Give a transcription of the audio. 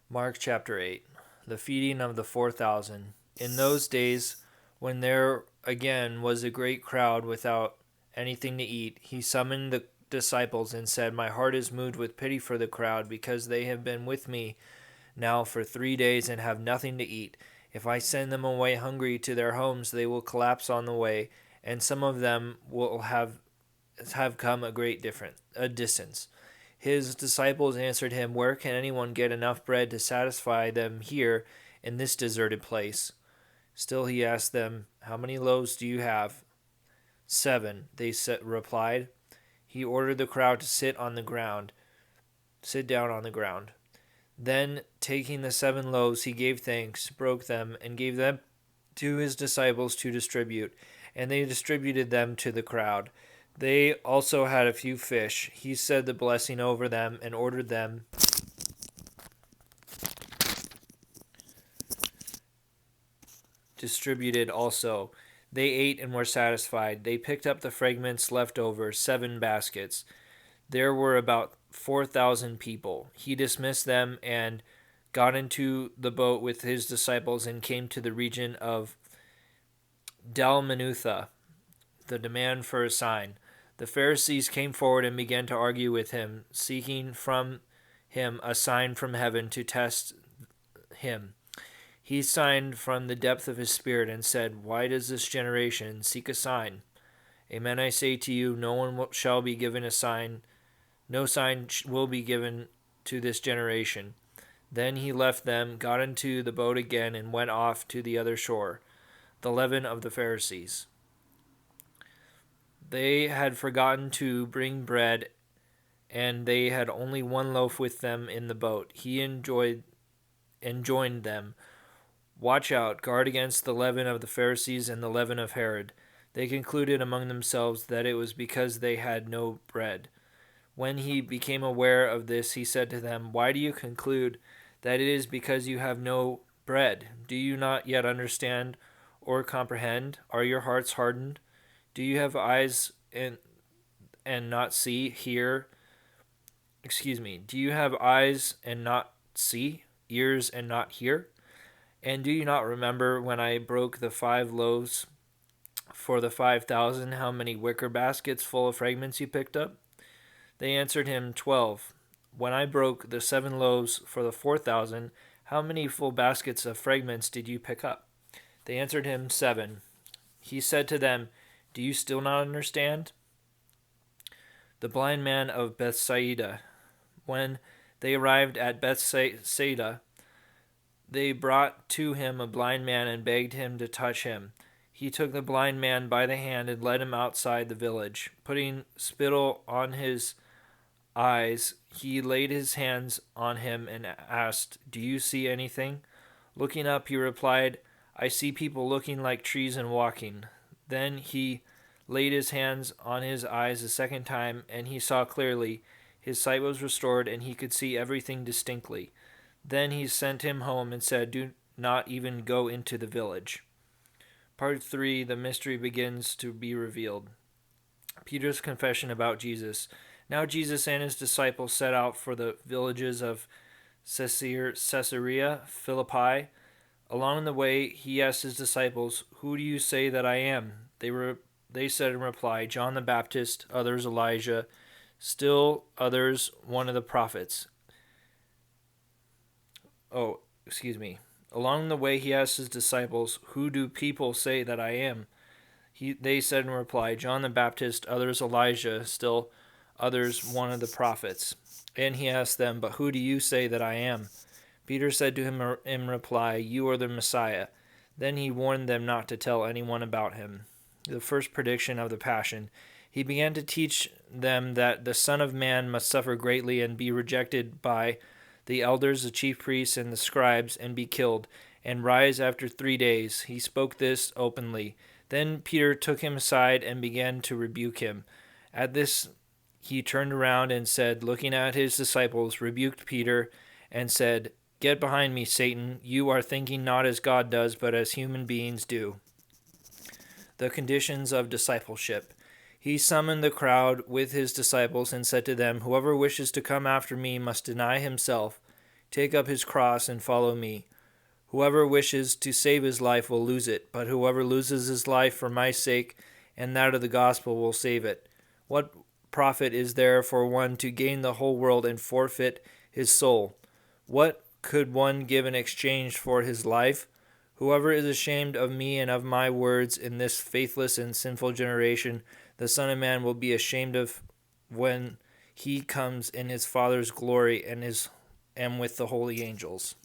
Mark chapter 8. The feeding of the 4,000. In those days, when there again was a great crowd without anything to eat, he summoned the disciples and said, My heart is moved with pity for the crowd, because they have been with me now for 3 days and have nothing to eat. If I send them away hungry to their homes, they will collapse on the way, and some of them will have come a distance. His disciples answered him, Where can anyone get enough bread to satisfy them here in this deserted place? Still he asked them, How many loaves do you have? 7, they replied. He ordered the crowd to sit down on the ground. Then, taking the 7 loaves, he gave thanks, broke them, and gave them to his disciples to distribute, and they distributed them to the crowd. They also had a few fish. He said the blessing over them and ordered them distributed also. They ate and were satisfied. They picked up the fragments left over, 7 baskets. There were about 4,000 people. He dismissed them and got into the boat with his disciples and came to the region of Dalmanutha. The demand for a sign. The Pharisees came forward and began to argue with him, seeking from him a sign from heaven to test him. He signed from the depth of his spirit and said, Why does this generation seek a sign? Amen, I say to you, no one shall be given a sign. No sign will be given to this generation. Then he left them, got into the boat again, and went off to the other shore. The leaven of the Pharisees. They had forgotten to bring bread, and they had only 1 loaf with them in the boat. He enjoined them, Watch out, guard against the leaven of the Pharisees and the leaven of Herod. They concluded among themselves that it was because they had no bread. When he became aware of this, he said to them, Why do you conclude that it is because you have no bread? Do you not yet understand or comprehend? Are your hearts hardened? Do you have eyes and not see, hear? Do you have eyes and not see, ears and not hear? And do you not remember when I broke the 5 loaves for the 5,000, how many wicker baskets full of fragments you picked up? They answered him, 12. When I broke the 7 loaves for the 4,000, how many full baskets of fragments did you pick up? They answered him, 7. He said to them, Do you still not understand? The blind man of Bethsaida. When they arrived at Bethsaida, they brought to him a blind man and begged him to touch him. He took the blind man by the hand and led him outside the village. Putting spittle on his eyes, he laid his hands on him and asked, Do you see anything? Looking up, he replied, I see people looking like trees and walking. Then he laid his hands on his eyes a second time, and he saw clearly. His sight was restored, and he could see everything distinctly. Then he sent him home and said, Do not even go into the village. Part 3, the mystery begins to be revealed. Peter's confession about Jesus. Now Jesus and his disciples set out for the villages of Caesarea Philippi. Along the way, he asked his disciples, Who do you say that I am? They said in reply, John the Baptist, others Elijah, still others one of the prophets. Along the way, he asked his disciples, Who do people say that I am? They said in reply, John the Baptist, others Elijah, still others one of the prophets. And he asked them, But who do you say that I am? Peter said to him in reply, You are the Messiah. Then he warned them not to tell anyone about him. The first prediction of the Passion. He began to teach them that the Son of Man must suffer greatly and be rejected by the elders, the chief priests, and the scribes, and be killed, and rise after 3 days. He spoke this openly. Then Peter took him aside and began to rebuke him. At this he turned around and said, looking at his disciples, rebuked Peter, and said, Get behind me, Satan. You are thinking not as God does, but as human beings do. The conditions of discipleship. He summoned the crowd with his disciples and said to them, Whoever wishes to come after me must deny himself, Take up his cross and follow me. Whoever wishes to save his life will lose it, but whoever loses his life for my sake and that of the gospel will save it. What profit is there for one to gain the whole world and forfeit his soul? What could one give in exchange for his life? Whoever is ashamed of me and of my words in this faithless and sinful generation, the Son of Man will be ashamed of when he comes in his Father's glory and with the holy angels.